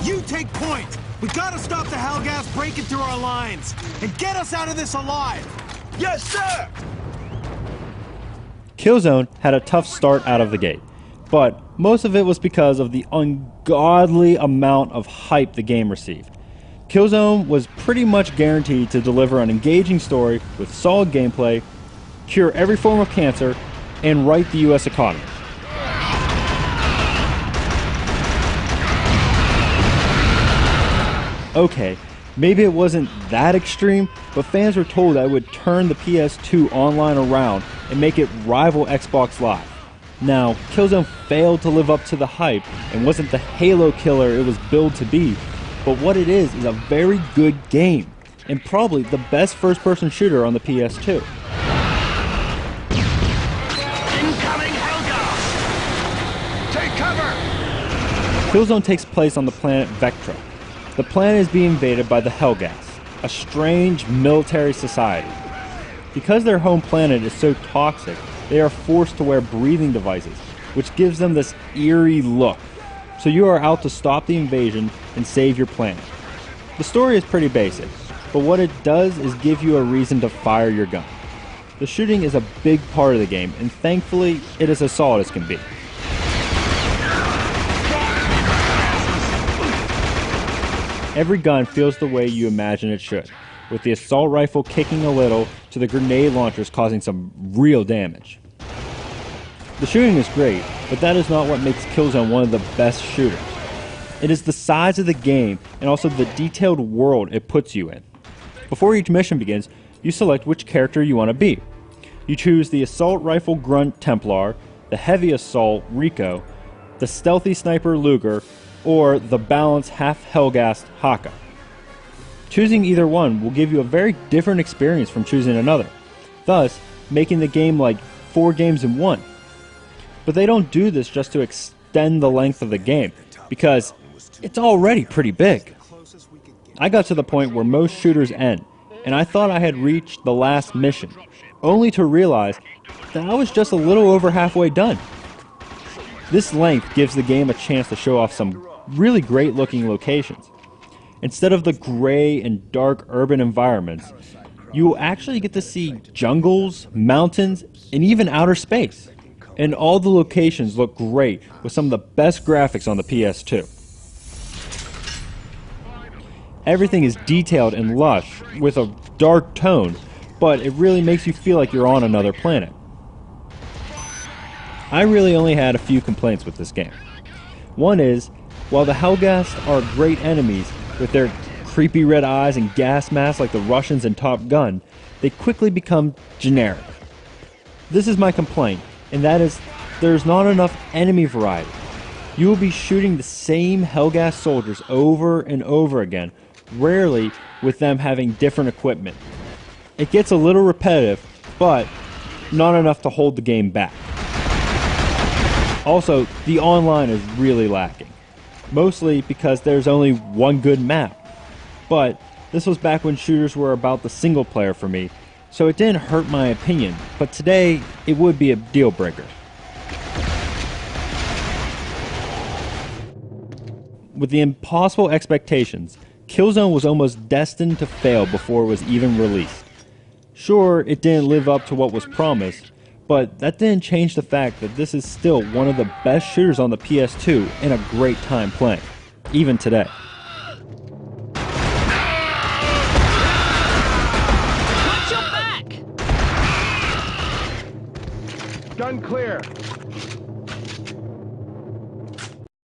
You take point! We gotta stop the Hellgas breaking through our lines and get us out of this alive! Yes, sir! Killzone had a tough start out of the gate, but most of it was because of the ungodly amount of hype the game received. Killzone was pretty much guaranteed to deliver an engaging story with solid gameplay, cure every form of cancer, and right the US economy. Okay, maybe it wasn't that extreme, but fans were told that it would turn the PS2 online around and make it rival Xbox Live. Now, Killzone failed to live up to the hype and wasn't the Halo killer it was billed to be, but what it is a very good game, and probably the best first-person shooter on the PS2. Incoming Hellgas! Take cover! Killzone takes place on the planet Vectra. The planet is being invaded by the Hellgas, a strange military society. Because their home planet is so toxic, they are forced to wear breathing devices, which gives them this eerie look. So you are out to stop the invasion and save your planet. The story is pretty basic, but what it does is give you a reason to fire your gun. The shooting is a big part of the game, and thankfully, it is as solid as can be. Every gun feels the way you imagine it should, with the assault rifle kicking a little to the grenade launchers causing some real damage. The shooting is great, but that is not what makes Killzone one of the best shooters. It is the size of the game and also the detailed world it puts you in. Before each mission begins, you select which character you want to be. You choose the assault rifle grunt Templar, the heavy assault Rico, the stealthy sniper Luger, or the balanced half Hellgas Haka. Choosing either one will give you a very different experience from choosing another, thus making the game like 4 games in 1. But they don't do this just to extend the length of the game, because it's already pretty big. I got to the point where most shooters end, and I thought I had reached the last mission, only to realize that I was just a little over halfway done. This length gives the game a chance to show off some really great looking locations. Instead of the gray and dark urban environments, you will actually get to see jungles, mountains, and even outer space. And all the locations look great with some of the best graphics on the PS2. Everything is detailed and lush with a dark tone, but it really makes you feel like you're on another planet. I really only had a few complaints with this game. One is, while the Hellgas are great enemies with their creepy red eyes and gas masks like the Russians in Top Gun, they quickly become generic. This is my complaint, and that is there's not enough enemy variety. You will be shooting the same Hellgas soldiers over and over again, rarely with them having different equipment. It gets a little repetitive, but not enough to hold the game back. Also, the online is really lacking, mostly because there's only one good map. But this was back when shooters were about the single player for me, so it didn't hurt my opinion, but today it would be a deal breaker. With the impossible expectations, Killzone was almost destined to fail before it was even released. Sure, it didn't live up to what was promised, but that didn't change the fact that this is still one of the best shooters on the PS2 and a great time playing, even today. Watch your back! Gun clear.